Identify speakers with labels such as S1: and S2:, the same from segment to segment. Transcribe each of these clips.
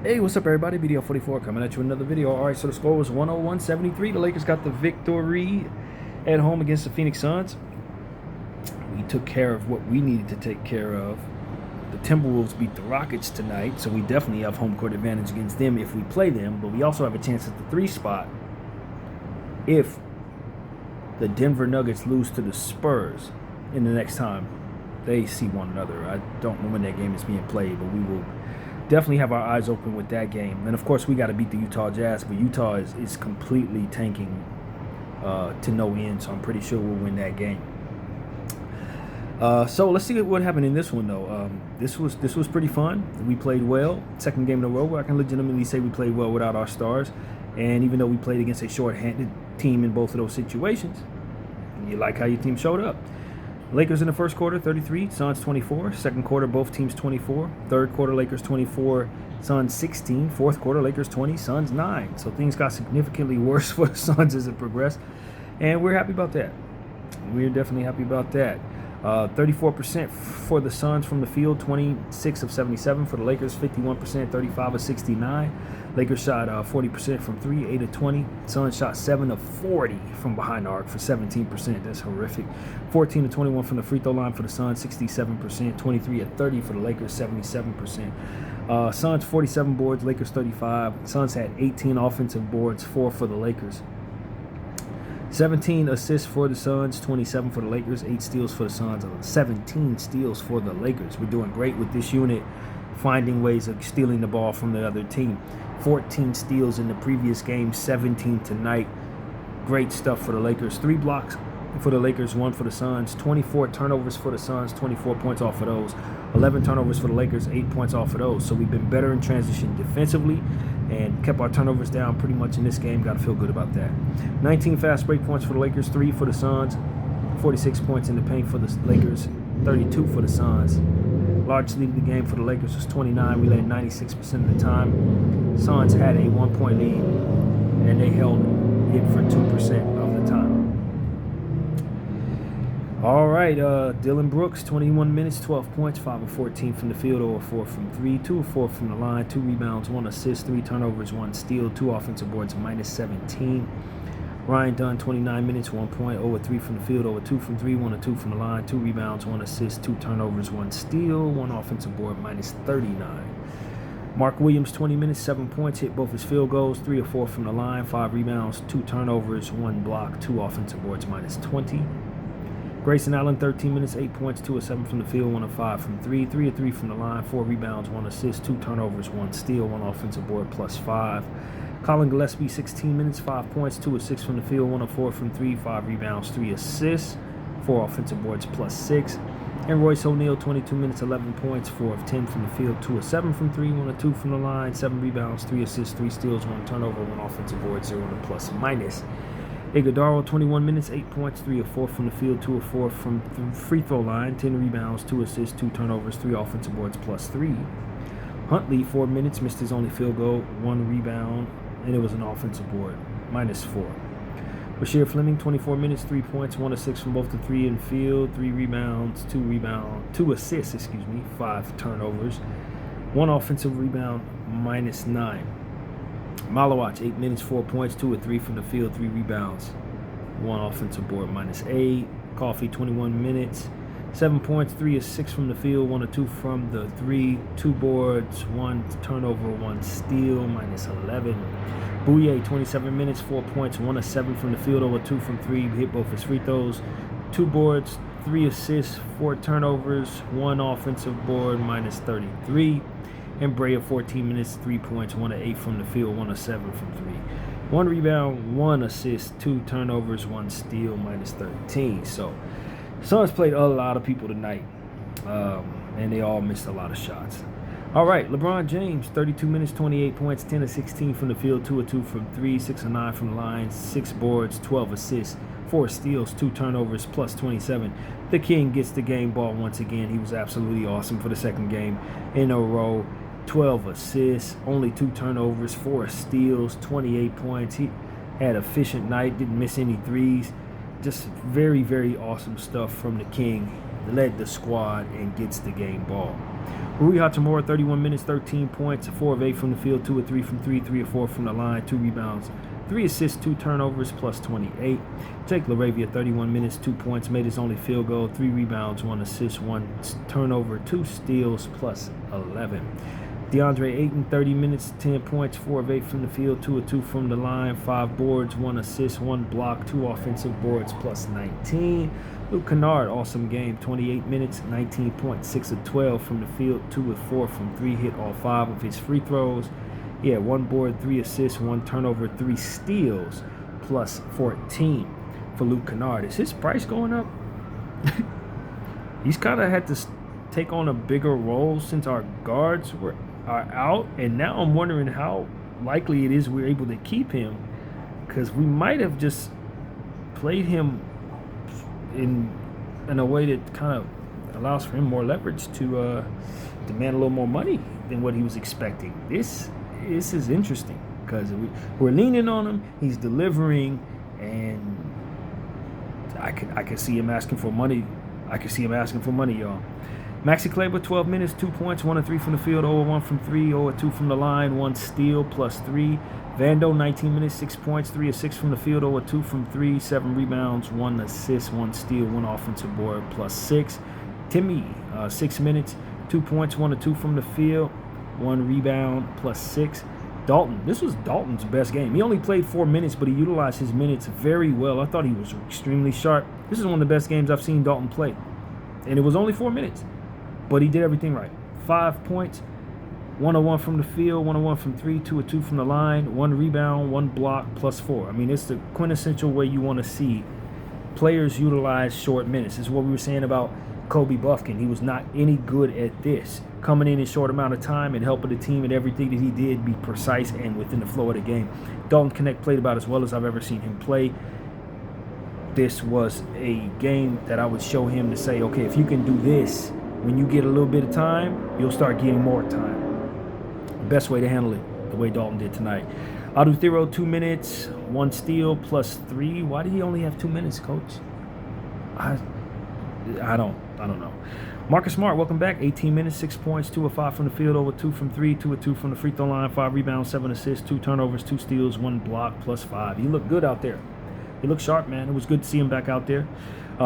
S1: Hey, what's up, everybody? BDL44 coming at you with another video. All right, so the score was 101-73. The Lakers got the victory at home against the Phoenix Suns. We took care of what we needed to take care of. The Timberwolves beat the Rockets tonight, so we definitely have home court advantage against them if we play them, but we also have a chance at the 3 spot if the Denver Nuggets lose to the Spurs in the next time they see one another. I don't know when that game is being played, but we will definitely have our eyes open with that game. And of course, we got to beat the Utah Jazz, but Utah is completely tanking to no end, so I'm pretty sure we'll win that game. So let's see what happened in this one, though. This was pretty fun. We played well. Second game in a row where I can legitimately say we played well without our stars. And even though we played against a short-handed team in both of those situations, you like how your team showed up. Lakers in the first quarter, 33, Suns 24. Second quarter, both teams 24. Third quarter, Lakers 24, Suns 16. Fourth quarter, Lakers 20, Suns 9. So things got significantly worse for the Suns as it progressed. And we're happy about that. We're definitely happy about that. 34% for the Suns from the field, 26 of 77. For the Lakers, 51%, 35 of 69. Lakers shot 40% from 3, 8 of 20. Suns shot 7 of 40 from behind the arc for 17%. That's horrific. 14 of 21 from the free throw line for the Suns, 67%. 23 of 30 for the Lakers, 77%. Suns 47 boards, Lakers 35. Suns had 18 offensive boards, 4 for the Lakers. 17 assists for the Suns, 27 for the Lakers, 8 steals for the Suns, 17 steals for the Lakers. We're doing great with this unit, finding ways of stealing the ball from the other team. 14 steals in the previous game, 17 tonight. Great stuff for the Lakers. 3 blocks for the Lakers, 1 for the Suns. 24 turnovers for the Suns, 24 points off of those. 11 turnovers for the Lakers, 8 points off of those. So we've been better in transition defensively and kept our turnovers down pretty much in this game. Got to feel good about that. 19 fast break points for the Lakers, 3 for the Suns. 46 points in the paint for the Lakers, 32 for the Suns. Largest lead of the game for the Lakers was 29. We led 96% of the time. Suns had a 1-point lead, and they held it for 2% of the time. All right, Dylan Brooks, 21 minutes, 12 points, 5 of 14 from the field, 0 of 4 from 3, 2 of 4 from the line, 2 rebounds, 1 assist, 3 turnovers, 1 steal, 2 offensive boards, minus 17. Ryan Dunn, 29 minutes, 1 point, 0 of 3 from the field, 0 of 2 from 3, 1 of 2 from the line, 2 rebounds, 1 assist, 2 turnovers, 1 steal, 1 offensive board, minus 39. Mark Williams, 20 minutes, 7 points, hit both his field goals, 3 of 4 from the line, 5 rebounds, 2 turnovers, 1 block, 2 offensive boards, minus 20. Grayson Allen, 13 minutes, 8 points, 2 of 7 from the field, 1 of 5 from 3, 3 of 3 from the line, 4 rebounds, 1 assist, 2 turnovers, 1 steal, 1 offensive board, plus 5. Colin Gillespie, 16 minutes, 5 points, 2 of 6 from the field, 1 of 4 from 3, 5 rebounds, 3 assists, 4 offensive boards, plus 6. And Royce O'Neal, 22 minutes, 11 points, 4 of 10 from the field, 2 of 7 from 3, 1 of 2 from the line, 7 rebounds, 3 assists, 3 steals, 1 turnover, 1 offensive board, 0 and a plus minus. Iguodala, 21 minutes, 8 points, 3 of 4 from the field, 2 of 4 from the free throw line, 10 rebounds, 2 assists, 2 turnovers, 3 offensive boards, plus 3. Huntley, 4 minutes, missed his only field goal, 1 rebound, and it was an offensive board, minus 4. Bashir Fleming, 24 minutes, 3 points, 1 of 6 from both the 3 and field, 3 rebounds, 2 assists, 5 turnovers, 1 offensive rebound, minus 9. Malawach, 8 minutes, 4 points, 2 of 3 from the field, 3 rebounds, 1 offensive board, minus 8. Coffee, 21 minutes, 7 points, 3 of 6 from the field, 1 of 2 from the 3, 2 boards, 1 turnover, 1 steal, minus 11. Bouye, 27 minutes, 4 points, 1 of 7 from the field, 0 of 2 from 3, hit both his free throws, 2 boards, 3 assists, 4 turnovers, 1 offensive board, minus 33. And Brea, 14 minutes, 3 points, 1 of 8 from the field, 1 of 7 from 3. 1 rebound, 1 assist, 2 turnovers, 1 steal, minus 13. So, Suns played a lot of people tonight, and they all missed a lot of shots. All right, LeBron James, 32 minutes, 28 points, 10 of 16 from the field, 2 of 2 from 3, 6 of 9 from the line, 6 boards, 12 assists, 4 steals, 2 turnovers, plus 27. The King gets the game ball once again. He was absolutely awesome for the second game in a row. 12 assists, only 2 turnovers, 4 steals, 28 points. He had an efficient night, didn't miss any threes. Just very, very awesome stuff from the King. Led the squad and gets the game ball. Rui Hachimura, 31 minutes, 13 points, 4 of 8 from the field, 2 of 3 from 3, 3 of 4 from the line, 2 rebounds, 3 assists, 2 turnovers, plus 28. Jake LaRavia, 31 minutes, 2 points, made his only field goal, 3 rebounds, 1 assist, 1 turnover, 2 steals, plus 11. DeAndre Ayton, 30 minutes, 10 points, 4 of 8 from the field, 2 of 2 from the line, 5 boards, 1 assist, 1 block, 2 offensive boards, plus 19. Luke Kennard, awesome game, 28 minutes, 19 points, 6 of 12 from the field, 2 of 4 from 3, hit all 5 of his free throws. He had 1 board, 3 assists, 1 turnover, 3 steals, plus 14 for Luke Kennard. Is his price going up? He's kind of had to take on a bigger role since our guards are out, and now I'm wondering how likely it is we're able to keep him, because we might have just played him in a way that kind of allows for him more leverage to demand a little more money than what he was expecting. This is interesting because we're leaning on him, he's delivering, and I could see him asking for money. I could see him asking for money, y'all. Maxi Kleber, 12 minutes, 2 points, 1 of 3 from the field, 0 of 1 from 3, 0 of 2 from the line, 1 steal, plus 3. Vando, 19 minutes, 6 points, 3 of 6 from the field, 0 of 2 from 3, 7 rebounds, 1 assist, 1 steal, 1 offensive board, plus 6. Timmy, 6 minutes, 2 points, 1 of 2 from the field, 1 rebound, plus 6. Dalton, this was Dalton's best game. He only played 4 minutes, but he utilized his minutes very well. I thought he was extremely sharp. This is one of the best games I've seen Dalton play. And it was only 4 minutes. But he did everything right. 5 points, 1 of 1 from the field, 1 of 1 from 3, 2 of 2 from the line, 1 rebound, 1 block, plus 4. I mean, it's the quintessential way you want to see players utilize short minutes. This is what we were saying about Kobe Buffkin. He was not any good at this. Coming in short amount of time and helping the team and everything that he did be precise and within the flow of the game. Dalton Knecht played about as well as I've ever seen him play. This was a game that I would show him to say, okay, if you can do this, when you get a little bit of time, you'll start getting more time. Best way to handle it, the way Dalton did tonight. Adu Thero, 2 minutes, 1 steal, plus 3. Why did he only have 2 minutes, coach? I don't know. Marcus Smart, welcome back. 18 minutes, 6 points, 2 of 5 from the field, over 2 from 3, 2 of 2 from the free throw line, 5 rebounds, 7 assists, 2 turnovers, 2 steals, 1 block, plus 5. He looked good out there. He looked sharp, man. It was good to see him back out there.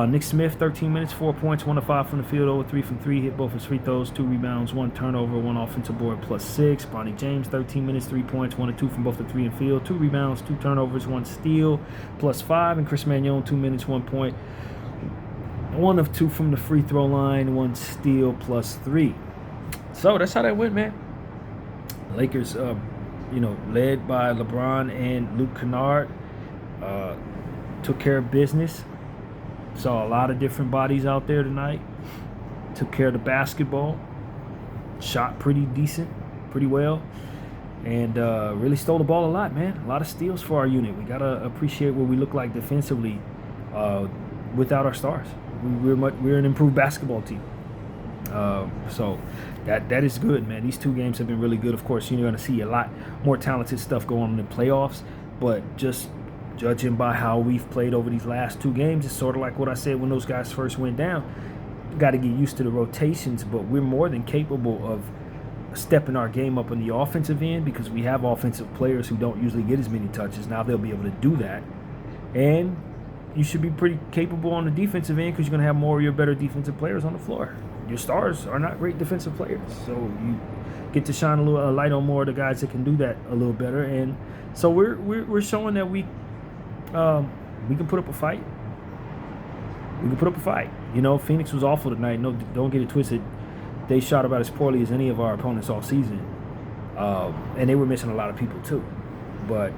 S1: Nick Smith, 13 minutes, 4 points, 1 of 5 from the field, 0 of 3 from 3, hit both his free throws, 2 rebounds, 1 turnover, 1 offensive board, plus 6. Bonnie James, 13 minutes, 3 points, 1 of 2 from both the 3 and field, 2 rebounds, 2 turnovers, 1 steal, plus 5. And Chris Magnon, 2 minutes, 1 point, 1 of 2 from the free throw line, 1 steal, plus 3. So that's how that went, man. Lakers, led by LeBron and Luke Kennard, took care of business. Saw a lot of different bodies out there tonight. Took care of the basketball. Shot pretty decent, pretty well. And really stole the ball a lot, man. A lot of steals for our unit. We got to appreciate what we look like defensively without our stars. We're an improved basketball team. So that is good, man. These 2 games have been really good. Of course, you're going to see a lot more talented stuff going on in the playoffs. But just judging by how we've played over these last 2 games, it's sort of like what I said when those guys first went down. Got to get used to the rotations, but we're more than capable of stepping our game up on the offensive end because we have offensive players who don't usually get as many touches. Now they'll be able to do that. And you should be pretty capable on the defensive end because you're going to have more of your better defensive players on the floor. Your stars are not great defensive players, so you get to shine a light on more of the guys that can do that a little better. And so we're showing that we can put up a fight. We can put up a fight. Phoenix was awful tonight. No, don't get it twisted. They shot about as poorly as any of our opponents all season. And they were missing a lot of people too. But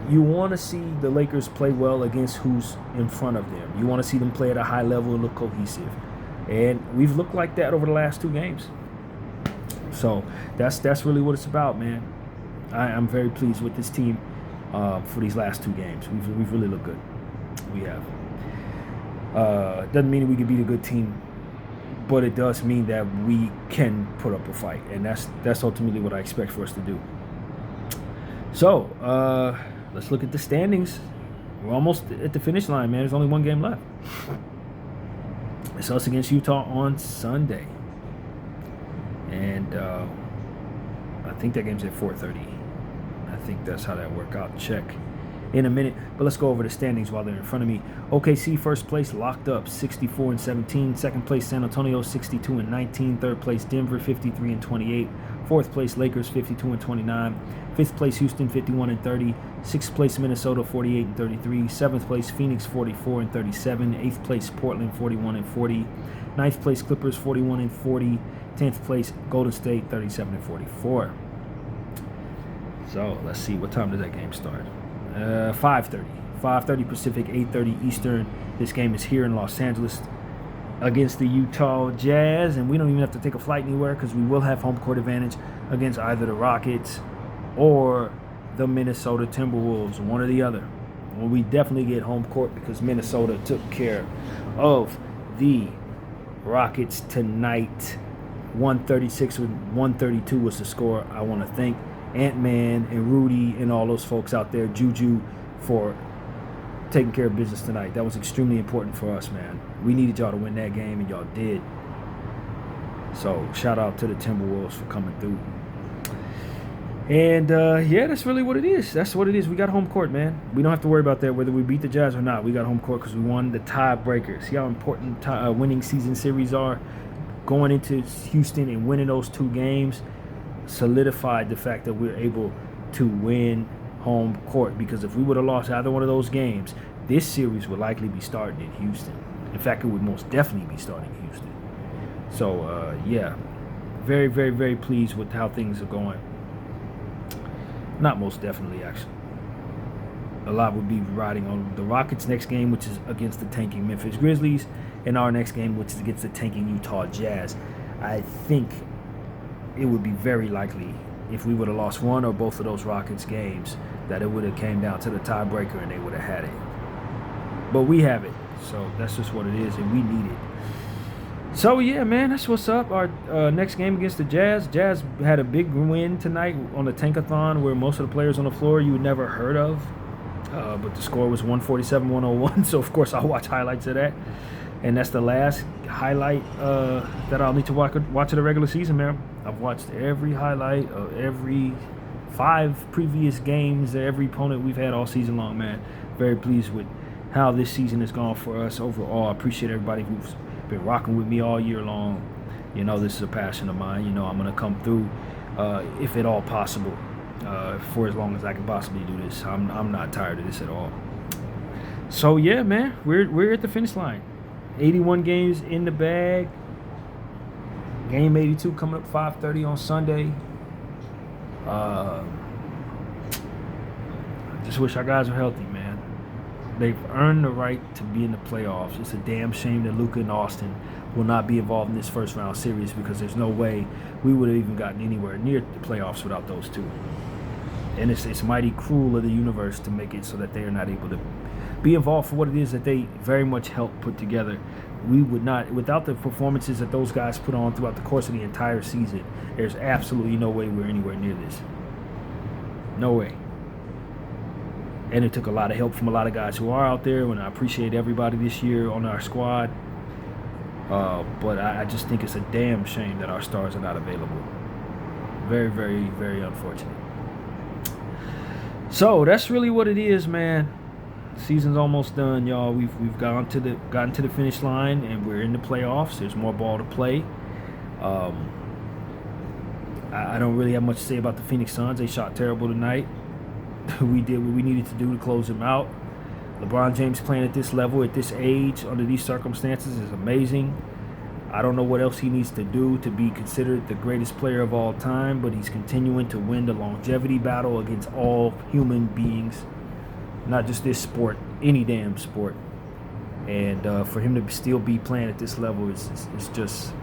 S1: you want to see the Lakers play well against who's in front of them. You want to see them play at a high level and look cohesive. And we've looked like that over the last 2 games. So that's really what it's about, man. I'm very pleased with this team for these last 2 games. We've really looked good. We have. Doesn't mean that we can beat a good team, but it does mean that we can put up a fight, and that's ultimately what I expect for us to do. So let's look at the standings. We're almost at the finish line, man. There's only 1 game left. It's us against Utah on Sunday. And I think that game's at 4:30. I think that's how that worked out. Check in a minute. But let's go over the standings while they're in front of me. OKC first place, locked up, 64-17. Second place, San Antonio, 62-19. Third place, Denver, 53-28. Fourth place, Lakers, 52-29. Fifth place, Houston, 51-30. Sixth place, Minnesota, 48-33. Seventh place, Phoenix, 44-37. Eighth place, Portland, 41-40. Ninth place, Clippers, 41-40. 10th place, Golden State, 37-44. So let's see, what time does that game start? 5:30. 5:30 Pacific, 8:30 Eastern. This game is here in Los Angeles against the Utah Jazz, and we don't even have to take a flight anywhere because we will have home court advantage against either the Rockets or the Minnesota Timberwolves, one or the other. Well, we definitely get home court because Minnesota took care of the Rockets tonight. 136-132 was the score. I want to thank Ant-Man and Rudy and all those folks out there, Juju, for taking care of business tonight. That was extremely important for us, man. We needed y'all to win that game, and y'all did. So shout out to the Timberwolves for coming through. And yeah, that's really what it is. That's what it is. We got home court, man. We don't have to worry about that whether we beat the Jazz or not. We got home court because we won the tiebreaker. See how important winning season series are? Going into Houston and winning those two games solidified the fact that we're able to win home court, because if we would have lost either one of those games, this series would likely be starting in Houston. In fact, it would most definitely be starting in Houston. So yeah, very, very, very pleased with how things are going. Not most definitely, actually. A lot would be riding on the Rockets' next game, which is against the tanking Memphis Grizzlies, and our next game, which is against the tanking Utah Jazz. I think it would be very likely, if we would have lost one or both of those Rockets games, that it would have came down to the tiebreaker and they would have had it. But we have it, so that's just what it is, and we need it. So yeah, man, that's what's up. Our next game against the Jazz. Jazz had a big win tonight on the Tankathon, where most of the players on the floor you would never heard of, but the score was 147-101. So of course I'll watch highlights of that. And that's the last highlight that I'll need to watch of the regular season, man. I've watched every highlight of every 5 previous games, every opponent we've had all season long, man. Very pleased with how this season has gone for us overall. I appreciate everybody who's been rocking with me all year long. You know, this is a passion of mine. You know, I'm going to come through, if at all possible, for as long as I can possibly do this. I'm not tired of this at all. So, yeah, man, we're at the finish line. 81 games in the bag. Game 82 coming up 5:30 on Sunday. I just wish our guys were healthy, man. They've earned the right to be in the playoffs. It's a damn shame that Luka and Austin will not be involved in this first round series, because there's no way we would have even gotten anywhere near the playoffs without those two. And it's mighty cruel of the universe to make it so that they are not able to be involved for what it is that they very much helped put together. We would not, without the performances that those guys put on throughout the course of the entire season, there's absolutely no way we're anywhere near this. No way. And it took a lot of help from a lot of guys who are out there, and I appreciate everybody this year on our squad. But I just think it's a damn shame that our stars are not available. Very, very, very unfortunate. So that's really what it is, man. Season's almost done, y'all. We've gotten to the finish line, and we're in the playoffs. There's more ball to play. I don't really have much to say about the Phoenix Suns. They shot terrible tonight. We did what we needed to do to close them out. LeBron James playing at this level, at this age, under these circumstances is amazing. I don't know what else he needs to do to be considered the greatest player of all time, but he's continuing to win the longevity battle against all human beings. Not just this sport, any damn sport. And for him to still be playing at this level is just,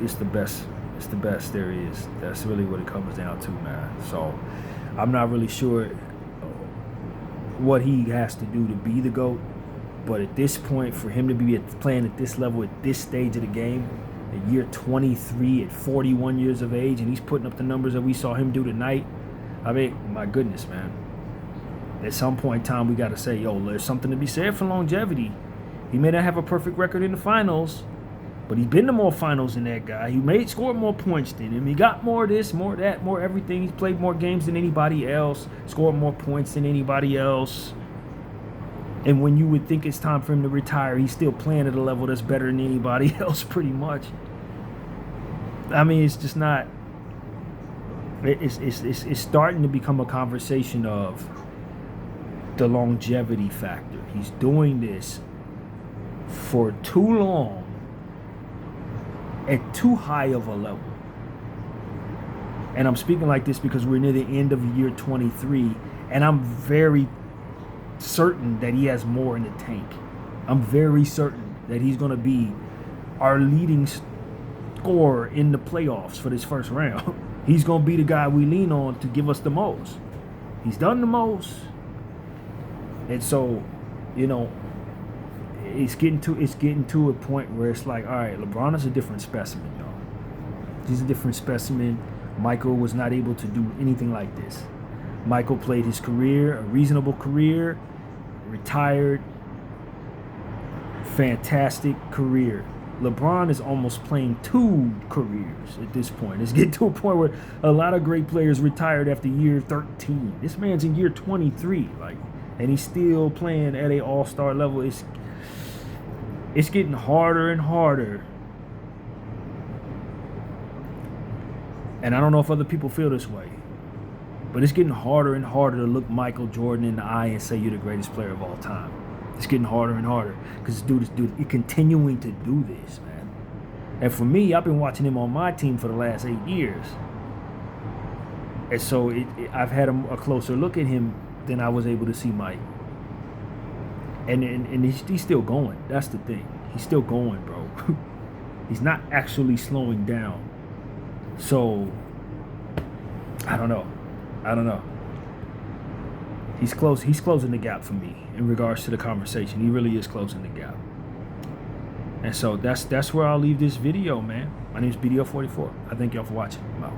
S1: it's the best. It's the best there is. That's really what it comes down to, man. So I'm not really sure what he has to do to be the GOAT. But at this point, for him to be playing at this level, at this stage of the game, at year 23, at 41 years of age, and he's putting up the numbers that we saw him do tonight, I mean, my goodness, man. At some point in time, we got to say, yo, there's something to be said for longevity. He may not have a perfect record in the finals, But he's been to more finals than that guy. He scored more points than him. He got more of this, more of that, more everything. He's played more games than anybody else, scored more points than anybody else. And when you would think it's time for him to retire, he's still playing at a level that's better than anybody else, pretty much. I mean, it's just not. It's starting to become a conversation of the longevity factor. He's doing this for too long at too high of a level. And I'm speaking like this because we're near the end of year 23, and I'm very certain that he has more in the tank. I'm very certain that he's going to be our leading scorer in the playoffs for this first round. He's going to be the guy we lean on to give us the most. He's done the most. And so, you know, it's getting to a point where it's like, all right, LeBron is a different specimen, y'all. He's a different specimen. Michael was not able to do anything like this. Michael played his career, a reasonable career, retired, fantastic career. LeBron is almost playing 2 careers at this point. It's getting to a point where a lot of great players retired after year 13. This man's in year 23, and he's still playing at an all-star level. It's getting harder and harder. And I don't know if other people feel this way, but it's getting harder and harder to look Michael Jordan in the eye and say you're the greatest player of all time. It's getting harder and harder because this dude is continuing to do this, man. And for me, I've been watching him on my team for the last 8 years. And so I've had a closer look at him than I was able to see Mike. And he's still going. That's the thing. He's still going, bro. He's not actually slowing down. So, I don't know. He's close. He's closing the gap for me in regards to the conversation. He really is closing the gap. And so that's where I'll leave this video, man. My name is BDO44. I thank y'all for watching. I'm out.